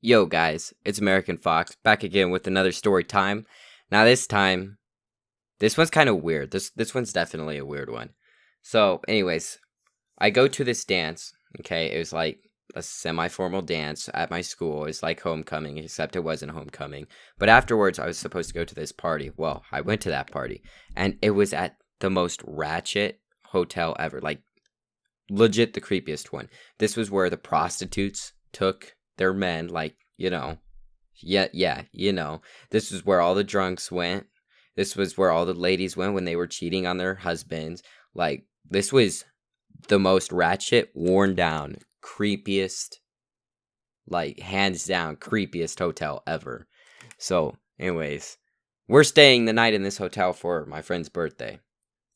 Yo guys, it's American Fox back again with another story time. Now this time, this one's kind of weird. This one's definitely a weird one. So, anyways, I go to this dance. Okay, it was like a semi-formal dance at my school. It's like homecoming, except it wasn't homecoming. But afterwards, I was supposed to go to this party. Well, I went to that party, and it was at the most ratchet hotel ever. Like legit the creepiest one. This was where the prostitutes took their men, like, yeah. This was where all the drunks went. This was where all the ladies went when they were cheating on their husbands. Like, this was the most ratchet, worn down, creepiest, like, hands down, creepiest hotel ever. So, anyways, we're staying the night in this hotel for my friend's birthday.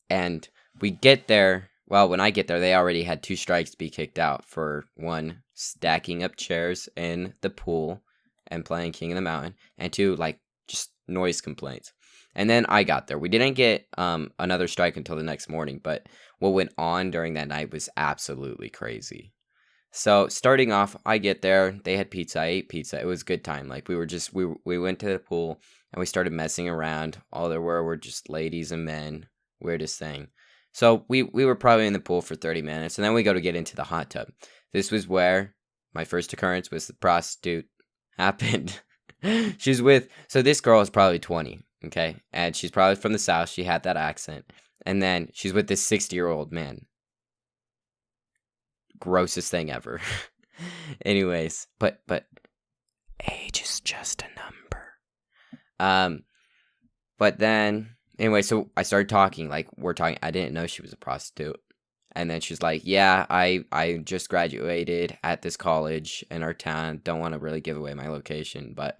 And we get there. Well, when I get there, they already had 2 strikes to be kicked out for 1, stacking up chairs in the pool and playing King of the Mountain, and 2, like, just noise complaints. And then I got there. We didn't get another strike until the next morning, but what went on during that night was absolutely crazy. So, starting off, I get there. They had pizza. I ate pizza. It was a good time. Like, we went to the pool, and we started messing around. All there were just ladies and men. Weirdest thing. So we were probably in the pool for 30 minutes, and then we go to get into the hot tub. This was where my first occurrence with the prostitute happened. So this girl is probably 20, okay? And she's probably from the South. She had that accent. And then she's with this 60-year-old man. Grossest thing ever. Anyways, but age is just a number. But then... Anyway, so I started talking, like, we're talking, I didn't know she was a prostitute, and then she's like, yeah, I just graduated at this college in our town, don't want to really give away my location, but,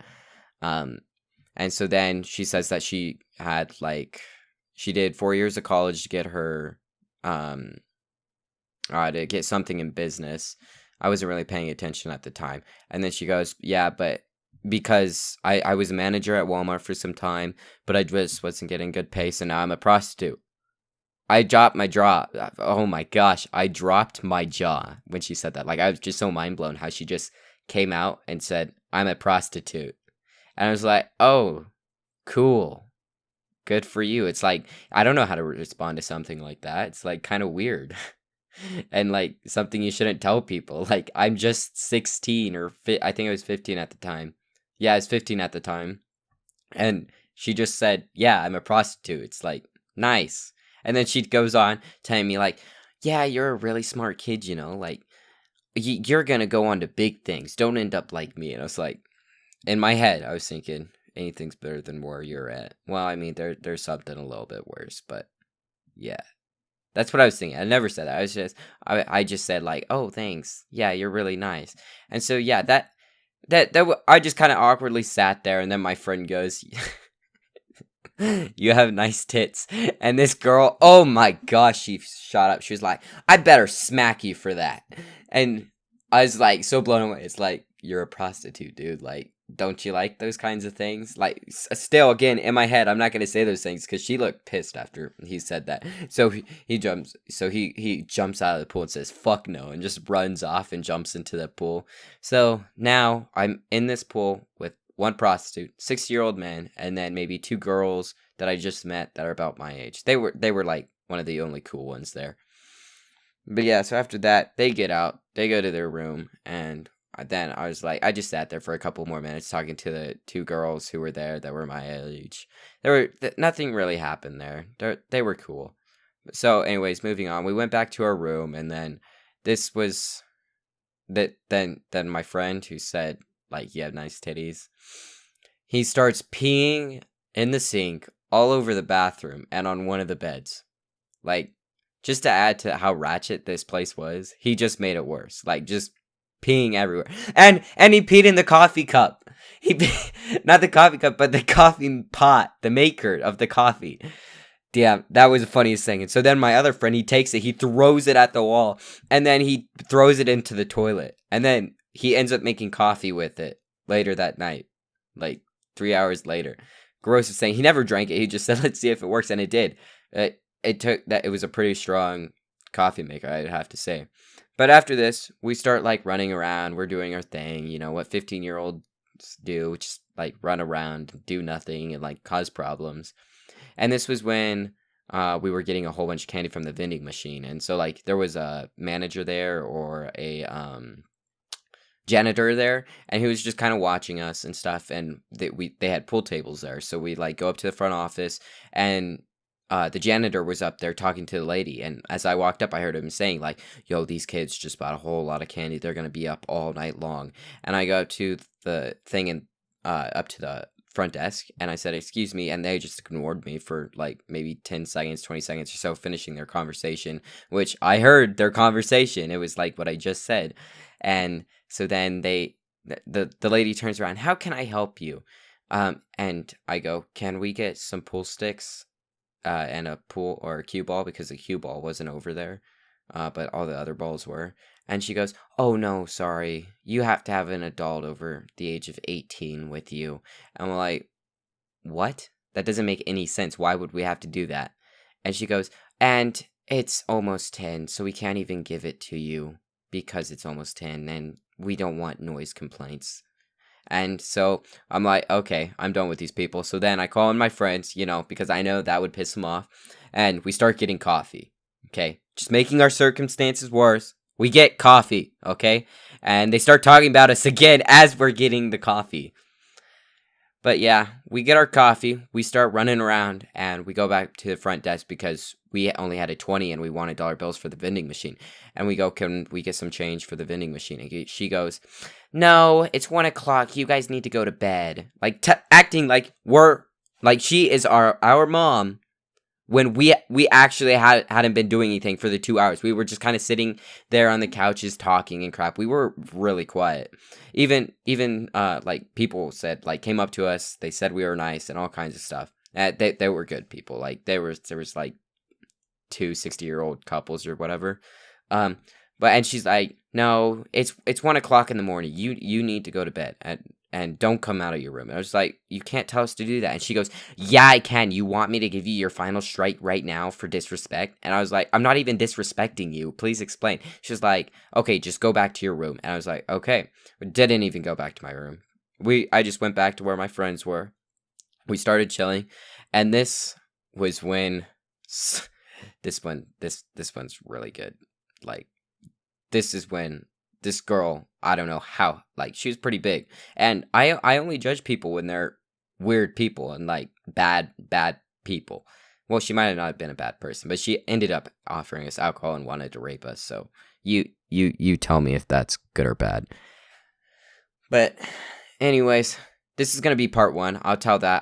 and so then she says that she had, like, she did 4 years of college to get her, to get something in business. I wasn't really paying attention at the time, and then she goes, yeah, but because I was a manager at Walmart for some time, but I just wasn't getting good pay, so now I'm a prostitute. I dropped my jaw. Oh my gosh, I dropped my jaw when she said that. Like, I was just so mind blown how she just came out and said, I'm a prostitute. And I was like, oh, cool. Good for you. It's like, I don't know how to respond to something like that. It's like kind of weird. And like something you shouldn't tell people. Like, I'm just 16 or I think I was 15 at the time. Yeah, I was 15 at the time. And she just said, yeah, I'm a prostitute. It's like, nice. And then she goes on telling me like, yeah, you're a really smart kid, like, you're going to go on to big things. Don't end up like me. And I was like, in my head, I was thinking, anything's better than where you're at. Well, I mean, there's something a little bit worse, but yeah. That's what I was thinking. I never said that. I just said like, oh, thanks. Yeah, you're really nice. And so, yeah, I just kind of awkwardly sat there, and then my friend goes, you have nice tits. And this girl, oh my gosh, she shot up. She was like, I better smack you for that. And I was like, so blown away. It's like, you're a prostitute, dude. Like, don't you like those kinds of things? Like, still, again, in my head, I'm not going to say those things because she looked pissed after he said that. So he jumps out of the pool and says, fuck no, and just runs off and jumps into the pool. So now I'm in this pool with 1 prostitute, 60-year-old man, and then maybe 2 girls that I just met that are about my age. They were like one of the only cool ones there. But yeah, so after that, they get out, they go to their room, and then I was like, I just sat there for a couple more minutes talking to the 2 girls who were there that were my age. Nothing really happened there. They were cool. So anyways, moving on, we went back to our room, and then this was then my friend who said like, you have nice titties, he starts peeing in the sink all over the bathroom and on one of the beds. Like, just to add to how ratchet this place was, he just made it worse. Like, just peeing everywhere. And he peed in the coffee cup. Not the coffee cup, but the coffee pot, the maker of the coffee. Yeah, that was the funniest thing. And so then my other friend, he takes it, he throws it at the wall, and then he throws it into the toilet. And then he ends up making coffee with it later that night, like 3 hours later. Gross is saying he never drank it. He just said, let's see if it works. And it did. It was a pretty strong coffee maker, I'd have to say. But after this, we start like running around. We're doing our thing, you know, what 15-year-olds do, just like run around, do nothing, and like cause problems. And this was when we were getting a whole bunch of candy from the vending machine. And so like there was a manager there or a janitor there, and he was just kind of watching us and stuff. And they had pool tables there, so we like go up to the front office, and the janitor was up there talking to the lady. And as I walked up, I heard him saying like, "Yo, these kids just bought a whole lot of candy. They're gonna be up all night long." And I go to the thing and up to the front desk, and I said, "Excuse me," and they just ignored me for like maybe 10 seconds, 20 seconds or so, finishing their conversation, which I heard their conversation. It was like what I just said. And so then the lady turns around, "How can I help you?" And I go, "Can we get some pool sticks and a pool or a cue ball?" Because the cue ball wasn't over there, but all the other balls were. And she goes, "Oh no, sorry, you have to have an adult over the age of 18 with you." And we're like, "What? That doesn't make any sense. Why would we have to do that?" And she goes, "And it's almost 10, so we can't even give it to you because it's almost 10, and we don't want noise complaints." And so I'm like, okay, I'm done with these people. So then I call in my friends, you know, because I know that would piss them off. And we start getting coffee. Okay. Just making our circumstances worse. We get coffee. Okay. And they start talking about us again as we're getting the coffee. But yeah, we get our coffee, we start running around, and we go back to the front desk because we only had a 20 and we wanted dollar bills for the vending machine. And we go, "Can we get some change for the vending machine?" And she goes, "No, it's 1 o'clock. You guys need to go to bed." Like acting like she is our mom, when we actually hadn't been doing anything for the 2 hours. We were just kind of sitting there on the couches talking and crap. We were really quiet. Even like people said, like, came up to us. They said we were nice and all kinds of stuff. They were good people. Like there was like 2 60-year-old couples or whatever. And she's like, "No, it's 1 o'clock in the morning. You need to go to bed and don't come out of your room." And I was like, "You can't tell us to do that." And she goes, "Yeah, I can. You want me to give you your final strike right now for disrespect?" And I was like, "I'm not even disrespecting you. Please explain." She's like, "Okay, just go back to your room." And I was like, "Okay." We didn't even go back to my room. I just went back to where my friends were. We started chilling, and this was when this one's really good. Like, this is when this girl, I don't know how, like, she was pretty big. And I only judge people when they're weird people and like bad people. Well, she might have not been a bad person, but she ended up offering us alcohol and wanted to rape us. So you tell me if that's good or bad. But anyways, this is gonna be part 1. I'll tell the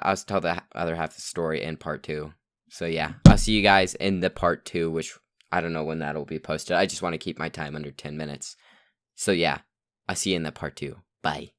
other half of the story in part 2. So yeah, I'll see you guys in the part 2, which I don't know when that'll be posted. I just want to keep my time under 10 minutes. So yeah, I'll see you in the part 2. Bye.